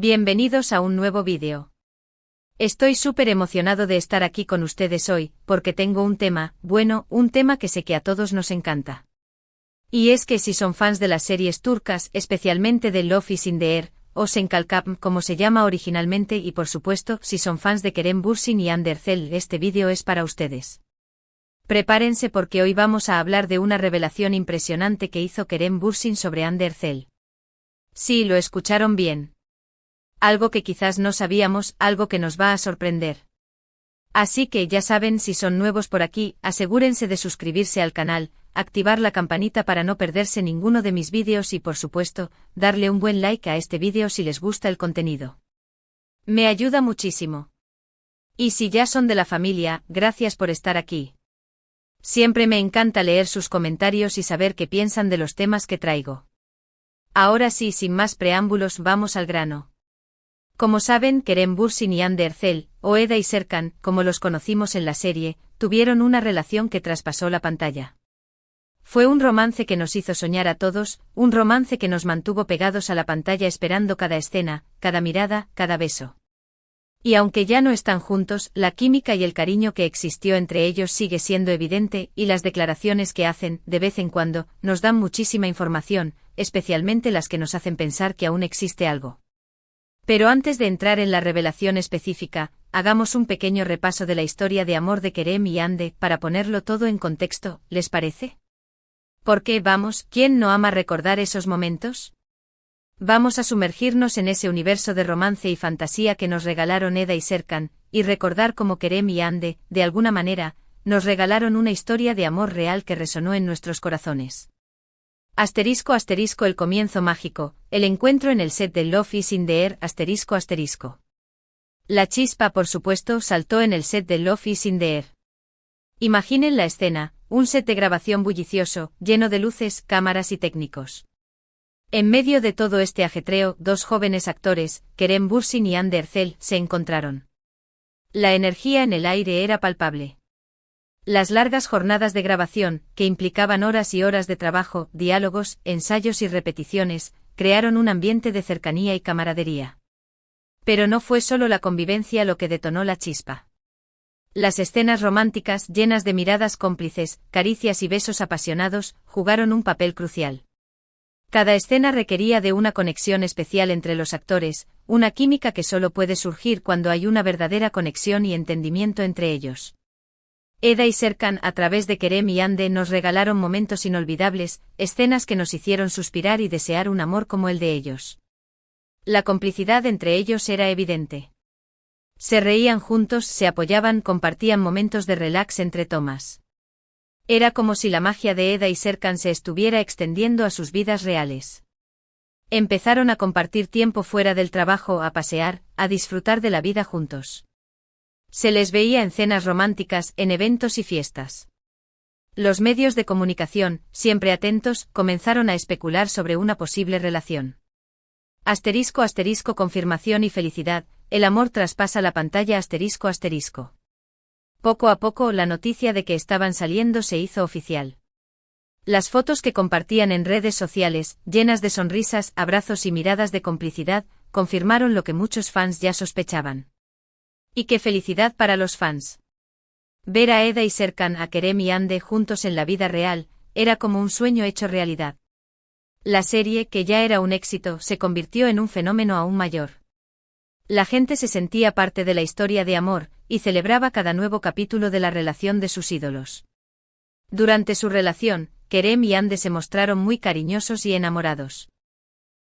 Bienvenidos a un nuevo vídeo. Estoy súper emocionado de estar aquí con ustedes hoy, porque tengo un tema, un tema que sé que a todos nos encanta. Y es que si son fans de las series turcas, especialmente de Love is in the Air, o Senkalkap como se llama originalmente y por supuesto, si son fans de Kerem Bürsin y Hande Erçel, este vídeo es para ustedes. Prepárense porque hoy vamos a hablar de una revelación impresionante que hizo Kerem Bürsin sobre Hande Erçel. Sí, lo escucharon bien. Algo que quizás no sabíamos, algo que nos va a sorprender. Así que ya saben, si son nuevos por aquí, asegúrense de suscribirse al canal, activar la campanita para no perderse ninguno de mis vídeos y por supuesto, darle un buen like a este vídeo si les gusta el contenido. Me ayuda muchísimo. Y si ya son de la familia, gracias por estar aquí. Siempre me encanta leer sus comentarios y saber qué piensan de los temas que traigo. Ahora sí, sin más preámbulos, vamos al grano. Como saben, Kerem Bürsin y Hande Erçel, o Eda y Serkan, como los conocimos en la serie, tuvieron una relación que traspasó la pantalla. Fue un romance que nos hizo soñar a todos, un romance que nos mantuvo pegados a la pantalla esperando cada escena, cada mirada, cada beso. Y aunque ya no están juntos, la química y el cariño que existió entre ellos sigue siendo evidente, y las declaraciones que hacen, de vez en cuando, nos dan muchísima información, especialmente las que nos hacen pensar que aún existe algo. Pero antes de entrar en la revelación específica, hagamos un pequeño repaso de la historia de amor de Kerem y Hande, para ponerlo todo en contexto, ¿les parece? Porque, vamos, ¿quién no ama recordar esos momentos? Vamos a sumergirnos en ese universo de romance y fantasía que nos regalaron Eda y Serkan, y recordar cómo Kerem y Hande, de alguna manera, nos regalaron una historia de amor real que resonó en nuestros corazones. *** El comienzo mágico, el encuentro en el set de Love is in the Air, ***. La chispa, por supuesto, saltó en el set de Love is in the Air. Imaginen la escena, un set de grabación bullicioso, lleno de luces, cámaras y técnicos. En medio de todo este ajetreo, dos jóvenes actores, Kerem Bürsin y Hande Erçel, se encontraron. La energía en el aire era palpable. Las largas jornadas de grabación, que implicaban horas y horas de trabajo, diálogos, ensayos y repeticiones, crearon un ambiente de cercanía y camaradería. Pero no fue solo la convivencia lo que detonó la chispa. Las escenas románticas, llenas de miradas cómplices, caricias y besos apasionados, jugaron un papel crucial. Cada escena requería de una conexión especial entre los actores, una química que solo puede surgir cuando hay una verdadera conexión y entendimiento entre ellos. Eda y Serkan, a través de Kerem y Hande, nos regalaron momentos inolvidables, escenas que nos hicieron suspirar y desear un amor como el de ellos. La complicidad entre ellos era evidente. Se reían juntos, se apoyaban, compartían momentos de relax entre tomas. Era como si la magia de Eda y Serkan se estuviera extendiendo a sus vidas reales. Empezaron a compartir tiempo fuera del trabajo, a pasear, a disfrutar de la vida juntos. Se les veía en cenas románticas, en eventos y fiestas. Los medios de comunicación, siempre atentos, comenzaron a especular sobre una posible relación. ***, confirmación y felicidad, el amor traspasa la pantalla ***. Poco a poco, la noticia de que estaban saliendo se hizo oficial. Las fotos que compartían en redes sociales, llenas de sonrisas, abrazos y miradas de complicidad, confirmaron lo que muchos fans ya sospechaban. Y qué felicidad para los fans. Ver a Eda y Serkan, a Kerem y Hande juntos en la vida real, era como un sueño hecho realidad. La serie, que ya era un éxito, se convirtió en un fenómeno aún mayor. La gente se sentía parte de la historia de amor, y celebraba cada nuevo capítulo de la relación de sus ídolos. Durante su relación, Kerem y Hande se mostraron muy cariñosos y enamorados.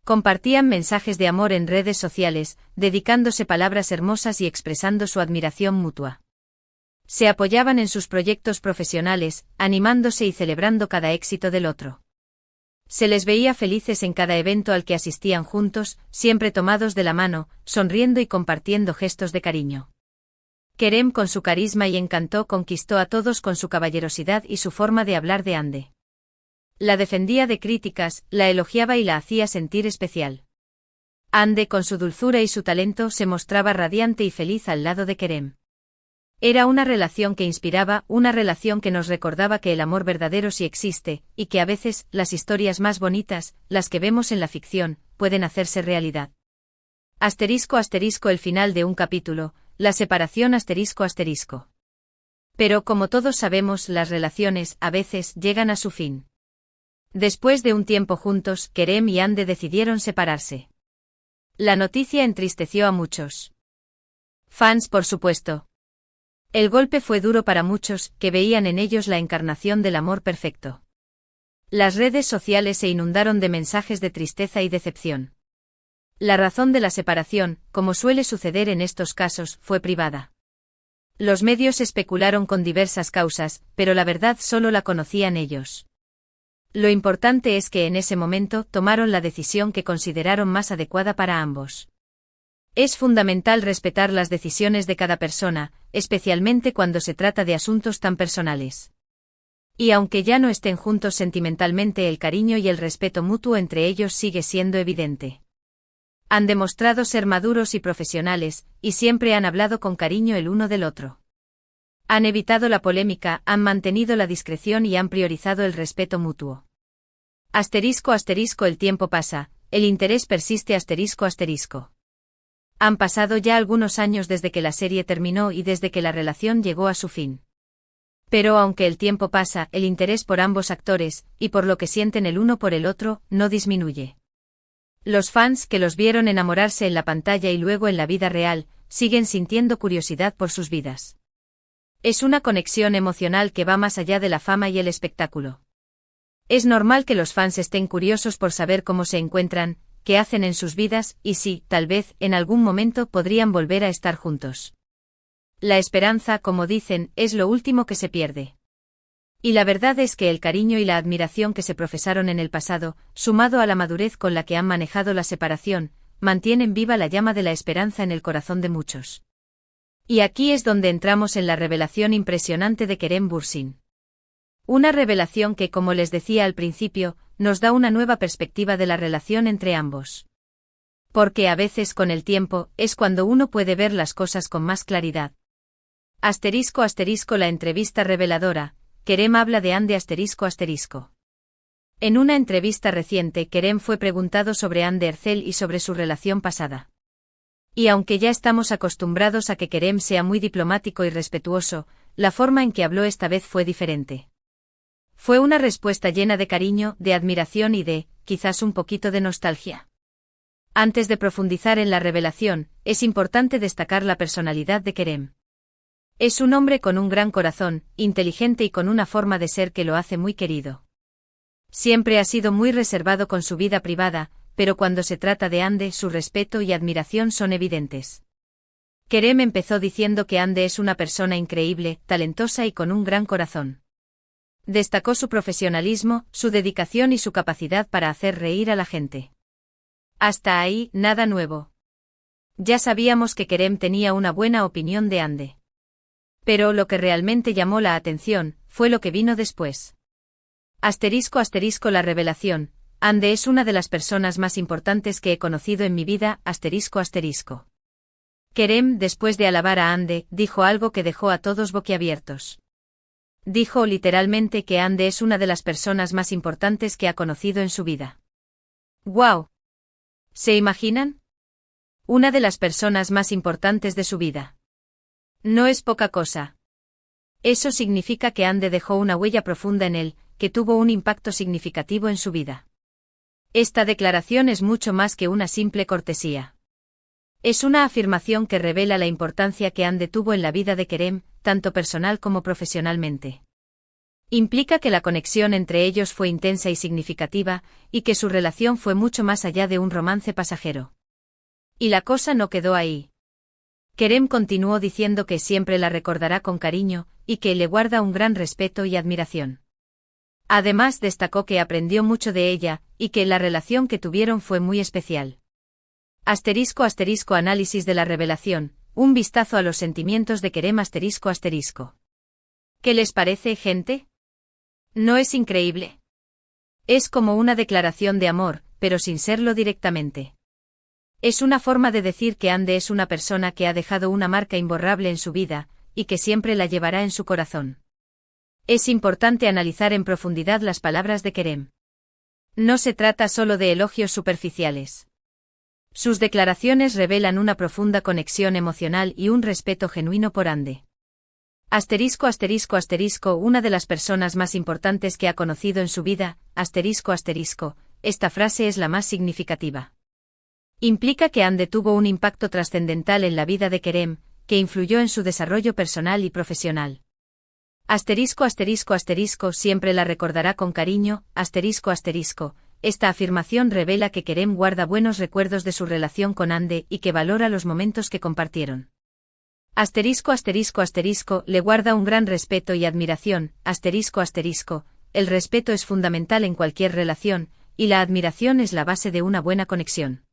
Compartían mensajes de amor en redes sociales, dedicándose palabras hermosas y expresando su admiración mutua. Se apoyaban en sus proyectos profesionales, animándose y celebrando cada éxito del otro. Se les veía felices en cada evento al que asistían juntos, siempre tomados de la mano, sonriendo y compartiendo gestos de cariño. Kerem, con su carisma y encanto, conquistó a todos con su caballerosidad y su forma de hablar de Hande. La defendía de críticas, la elogiaba y la hacía sentir especial. Hande, con su dulzura y su talento, se mostraba radiante y feliz al lado de Kerem. Era una relación que inspiraba, una relación que nos recordaba que el amor verdadero sí existe, y que a veces, las historias más bonitas, las que vemos en la ficción, pueden hacerse realidad. Asterisco asterisco el final de un capítulo, la separación asterisco asterisco. Pero como todos sabemos, las relaciones, a veces, llegan a su fin. Después de un tiempo juntos, Kerem y Hande decidieron separarse. La noticia entristeció a muchos fans, por supuesto. El golpe fue duro para muchos, que veían en ellos la encarnación del amor perfecto. Las redes sociales se inundaron de mensajes de tristeza y decepción. La razón de la separación, como suele suceder en estos casos, fue privada. Los medios especularon con diversas causas, pero la verdad solo la conocían ellos. Lo importante es que en ese momento tomaron la decisión que consideraron más adecuada para ambos. Es fundamental respetar las decisiones de cada persona, especialmente cuando se trata de asuntos tan personales. Y aunque ya no estén juntos sentimentalmente, el cariño y el respeto mutuo entre ellos sigue siendo evidente. Han demostrado ser maduros y profesionales, y siempre han hablado con cariño el uno del otro. Han evitado la polémica, han mantenido la discreción y han priorizado el respeto mutuo. Asterisco asterisco el tiempo pasa, el interés persiste asterisco asterisco. Han pasado ya algunos años desde que la serie terminó y desde que la relación llegó a su fin. Pero aunque el tiempo pasa, el interés por ambos actores, y por lo que sienten el uno por el otro, no disminuye. Los fans que los vieron enamorarse en la pantalla y luego en la vida real, siguen sintiendo curiosidad por sus vidas. Es una conexión emocional que va más allá de la fama y el espectáculo. Es normal que los fans estén curiosos por saber cómo se encuentran, qué hacen en sus vidas, y si, tal vez, en algún momento podrían volver a estar juntos. La esperanza, como dicen, es lo último que se pierde. Y la verdad es que el cariño y la admiración que se profesaron en el pasado, sumado a la madurez con la que han manejado la separación, mantienen viva la llama de la esperanza en el corazón de muchos. Y aquí es donde entramos en la revelación impresionante de Kerem Bürsin. Una revelación que, como les decía al principio, nos da una nueva perspectiva de la relación entre ambos. Porque a veces con el tiempo, es cuando uno puede ver las cosas con más claridad. Asterisco asterisco la entrevista reveladora, Kerem habla de Hande asterisco asterisco. En una entrevista reciente, Kerem fue preguntado sobre Hande Erçel y sobre su relación pasada. Y aunque ya estamos acostumbrados a que Kerem sea muy diplomático y respetuoso, la forma en que habló esta vez fue diferente. Fue una respuesta llena de cariño, de admiración y de, quizás un poquito de nostalgia. Antes de profundizar en la revelación, es importante destacar la personalidad de Kerem. Es un hombre con un gran corazón, inteligente y con una forma de ser que lo hace muy querido. Siempre ha sido muy reservado con su vida privada, pero cuando se trata de Hande, su respeto y admiración son evidentes. Kerem empezó diciendo que Hande es una persona increíble, talentosa y con un gran corazón. Destacó su profesionalismo, su dedicación y su capacidad para hacer reír a la gente. Hasta ahí, nada nuevo. Ya sabíamos que Kerem tenía una buena opinión de Hande. Pero lo que realmente llamó la atención, fue lo que vino después. Asterisco asterisco la revelación, Hande es una de las personas más importantes que he conocido en mi vida, asterisco asterisco. Kerem, después de alabar a Hande, dijo algo que dejó a todos boquiabiertos. Dijo literalmente que Hande es una de las personas más importantes que ha conocido en su vida. ¡Guau! ¿Se imaginan? Una de las personas más importantes de su vida. No es poca cosa. Eso significa que Hande dejó una huella profunda en él, que tuvo un impacto significativo en su vida. Esta declaración es mucho más que una simple cortesía. Es una afirmación que revela la importancia que Hande tuvo en la vida de Kerem, tanto personal como profesionalmente. Implica que la conexión entre ellos fue intensa y significativa, y que su relación fue mucho más allá de un romance pasajero. Y la cosa no quedó ahí. Kerem continuó diciendo que siempre la recordará con cariño, y que le guarda un gran respeto y admiración. Además destacó que aprendió mucho de ella, y que la relación que tuvieron fue muy especial. Asterisco asterisco análisis de la revelación, un vistazo a los sentimientos de Kerem asterisco asterisco. ¿Qué les parece, gente? ¿No es increíble? Es como una declaración de amor, pero sin serlo directamente. Es una forma de decir que Hande es una persona que ha dejado una marca imborrable en su vida, y que siempre la llevará en su corazón. Es importante analizar en profundidad las palabras de Kerem. No se trata solo de elogios superficiales. Sus declaraciones revelan una profunda conexión emocional y un respeto genuino por Ande. Asterisco asterisco asterisco, una de las personas más importantes que ha conocido en su vida, asterisco asterisco, esta frase es la más significativa. Implica que Ande tuvo un impacto trascendental en la vida de Kerem, que influyó en su desarrollo personal y profesional. Asterisco asterisco asterisco, siempre la recordará con cariño, asterisco asterisco. Esta afirmación revela que Kerem guarda buenos recuerdos de su relación con Ande y que valora los momentos que compartieron. Asterisco asterisco asterisco, le guarda un gran respeto y admiración, asterisco asterisco, el respeto es fundamental en cualquier relación, y la admiración es la base de una buena conexión.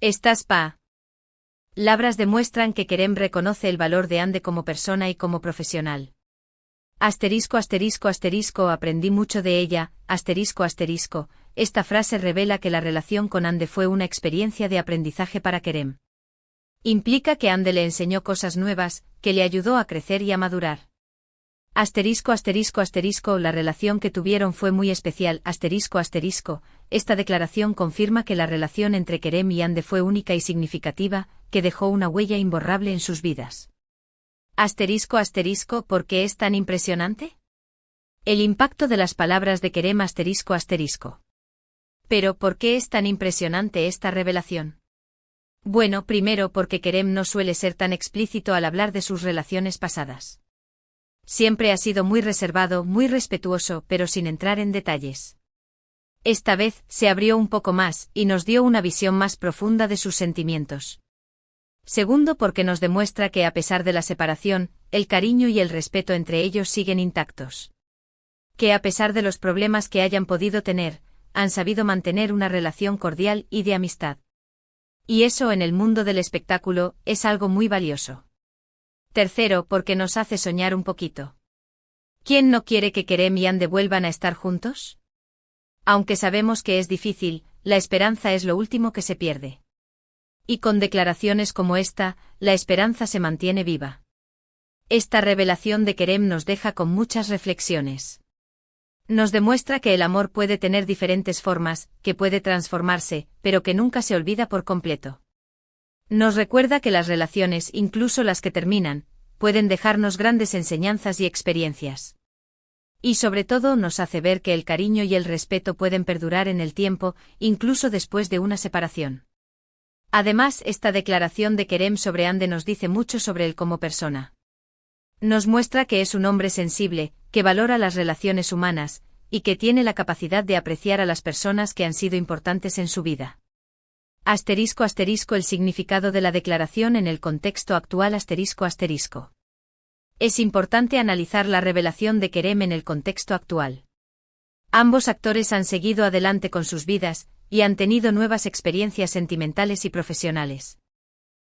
Estas palabras demuestran que Kerem reconoce el valor de Ande como persona y como profesional. Asterisco asterisco asterisco, aprendí mucho de ella, asterisco asterisco, esta frase revela que la relación con Ande fue una experiencia de aprendizaje para Kerem. Implica que Ande le enseñó cosas nuevas, que le ayudó a crecer y a madurar. Asterisco asterisco asterisco, la relación que tuvieron fue muy especial, asterisco asterisco, esta declaración confirma que la relación entre Kerem y Ande fue única y significativa, que dejó una huella imborrable en sus vidas. Asterisco asterisco, ¿por qué es tan impresionante? El impacto de las palabras de Kerem asterisco asterisco. Pero, ¿por qué es tan impresionante esta revelación? Bueno, primero porque Kerem no suele ser tan explícito al hablar de sus relaciones pasadas. Siempre ha sido muy reservado, muy respetuoso, pero sin entrar en detalles. Esta vez, se abrió un poco más, y nos dio una visión más profunda de sus sentimientos. Segundo, porque nos demuestra que a pesar de la separación, el cariño y el respeto entre ellos siguen intactos. Que a pesar de los problemas que hayan podido tener, han sabido mantener una relación cordial y de amistad. Y eso en el mundo del espectáculo es algo muy valioso. Tercero, porque nos hace soñar un poquito. ¿Quién no quiere que Kerem y Ande vuelvan a estar juntos? Aunque sabemos que es difícil, la esperanza es lo último que se pierde. Y con declaraciones como esta, la esperanza se mantiene viva. Esta revelación de Kerem nos deja con muchas reflexiones. Nos demuestra que el amor puede tener diferentes formas, que puede transformarse, pero que nunca se olvida por completo. Nos recuerda que las relaciones, incluso las que terminan, pueden dejarnos grandes enseñanzas y experiencias. Y sobre todo nos hace ver que el cariño y el respeto pueden perdurar en el tiempo, incluso después de una separación. Además, esta declaración de Kerem sobre Ande nos dice mucho sobre él como persona. Nos muestra que es un hombre sensible, que valora las relaciones humanas, y que tiene la capacidad de apreciar a las personas que han sido importantes en su vida. Asterisco asterisco, el significado de la declaración en el contexto actual asterisco asterisco. Es importante analizar la revelación de Kerem en el contexto actual. Ambos actores han seguido adelante con sus vidas, y han tenido nuevas experiencias sentimentales y profesionales.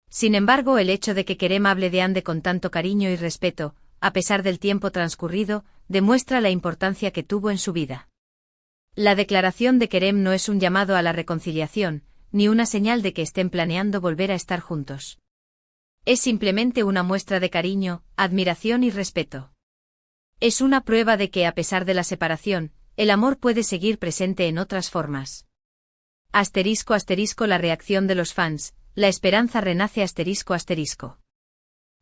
Sin embargo, el hecho de que Kerem hable de Ande con tanto cariño y respeto, a pesar del tiempo transcurrido, demuestra la importancia que tuvo en su vida. La declaración de Kerem no es un llamado a la reconciliación, ni una señal de que estén planeando volver a estar juntos. Es simplemente una muestra de cariño, admiración y respeto. Es una prueba de que a pesar de la separación, el amor puede seguir presente en otras formas. Asterisco asterisco, la reacción de los fans, la esperanza renace asterisco asterisco.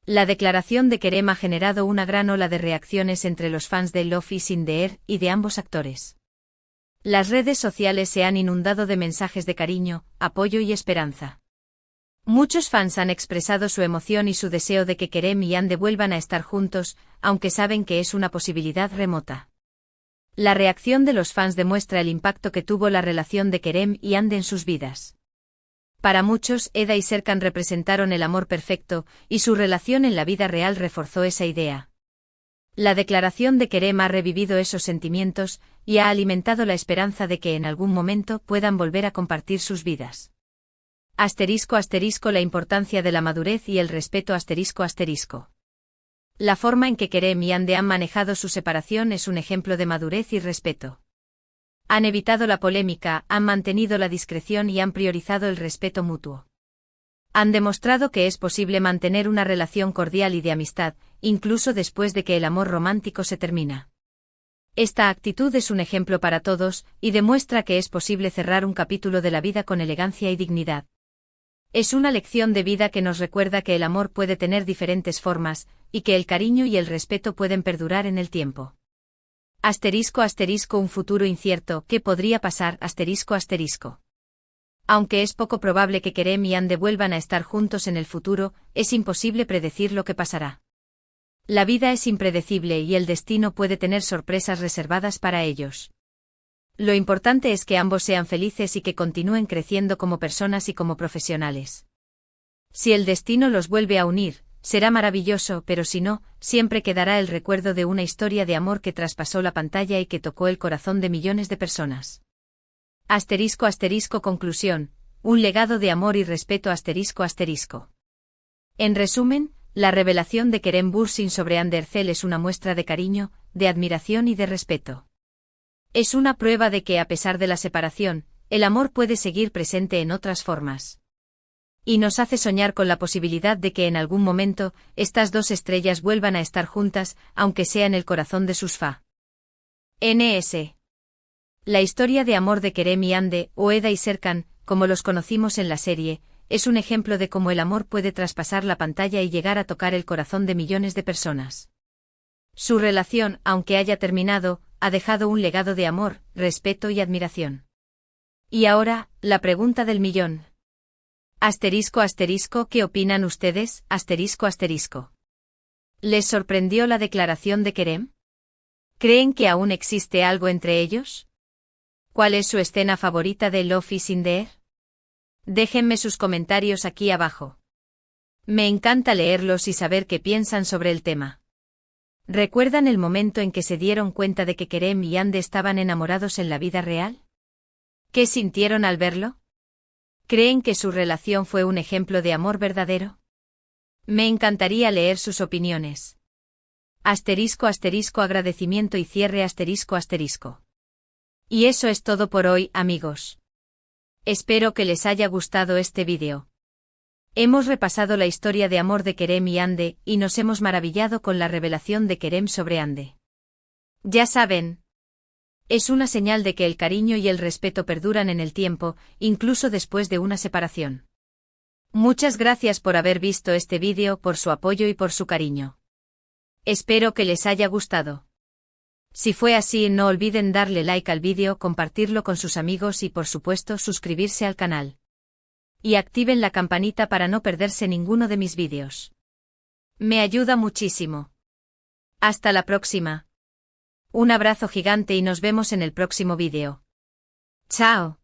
La declaración de Kerem ha generado una gran ola de reacciones entre los fans de Love is in the Air y de ambos actores. Las redes sociales se han inundado de mensajes de cariño, apoyo y esperanza. Muchos fans han expresado su emoción y su deseo de que Kerem y Ande vuelvan a estar juntos, aunque saben que es una posibilidad remota. La reacción de los fans demuestra el impacto que tuvo la relación de Kerem y Ande en sus vidas. Para muchos, Eda y Serkan representaron el amor perfecto, y su relación en la vida real reforzó esa idea. La declaración de Kerem ha revivido esos sentimientos, y ha alimentado la esperanza de que en algún momento puedan volver a compartir sus vidas. Asterisco asterisco, la importancia de la madurez y el respeto asterisco asterisco. La forma en que Kerem y Ande han manejado su separación es un ejemplo de madurez y respeto. Han evitado la polémica, han mantenido la discreción y han priorizado el respeto mutuo. Han demostrado que es posible mantener una relación cordial y de amistad, incluso después de que el amor romántico se termina. Esta actitud es un ejemplo para todos, y demuestra que es posible cerrar un capítulo de la vida con elegancia y dignidad. Es una lección de vida que nos recuerda que el amor puede tener diferentes formas, y que el cariño y el respeto pueden perdurar en el tiempo. Un futuro incierto, ¿qué podría pasar? Aunque es poco probable que Kerem y Ande vuelvan a estar juntos en el futuro, es imposible predecir lo que pasará. La vida es impredecible y el destino puede tener sorpresas reservadas para ellos. Lo importante es que ambos sean felices y que continúen creciendo como personas y como profesionales. Si el destino los vuelve a unir, será maravilloso, pero si no, siempre quedará el recuerdo de una historia de amor que traspasó la pantalla y que tocó el corazón de millones de personas. Conclusión. Un legado de amor y respeto. En resumen, la revelación de Kerem Bürsin sobre Hande Erçel es una muestra de cariño, de admiración y de respeto. Es una prueba de que a pesar de la separación, el amor puede seguir presente en otras formas. Y nos hace soñar con la posibilidad de que en algún momento, estas dos estrellas vuelvan a estar juntas, aunque sea en el corazón de sus fans. La historia de amor de Kerem y Hande, o Eda y Serkan, como los conocimos en la serie, es un ejemplo de cómo el amor puede traspasar la pantalla y llegar a tocar el corazón de millones de personas. Su relación, aunque haya terminado, ha dejado un legado de amor, respeto y admiración. Y ahora, la pregunta del millón. ¿Qué opinan ustedes? ¿Les sorprendió la declaración de Kerem? ¿Creen que aún existe algo entre ellos? ¿Cuál es su escena favorita de Love is in the Air? Déjenme sus comentarios aquí abajo. Me encanta leerlos y saber qué piensan sobre el tema. ¿Recuerdan el momento en que se dieron cuenta de que Kerem y Hande estaban enamorados en la vida real? ¿Qué sintieron al verlo? ¿Creen que su relación fue un ejemplo de amor verdadero? Me encantaría leer sus opiniones. Agradecimiento y cierre. Y eso es todo por hoy, amigos. Espero que les haya gustado este vídeo. Hemos repasado la historia de amor de Kerem y Hande, y nos hemos maravillado con la revelación de Kerem sobre Hande. Ya saben, es una señal de que el cariño y el respeto perduran en el tiempo, incluso después de una separación. Muchas gracias por haber visto este vídeo, por su apoyo y por su cariño. Espero que les haya gustado. Si fue así, no olviden darle like al vídeo, compartirlo con sus amigos y por supuesto suscribirse al canal. Y activen la campanita para no perderse ninguno de mis vídeos. Me ayuda muchísimo. Hasta la próxima. Un abrazo gigante y nos vemos en el próximo vídeo. Chao.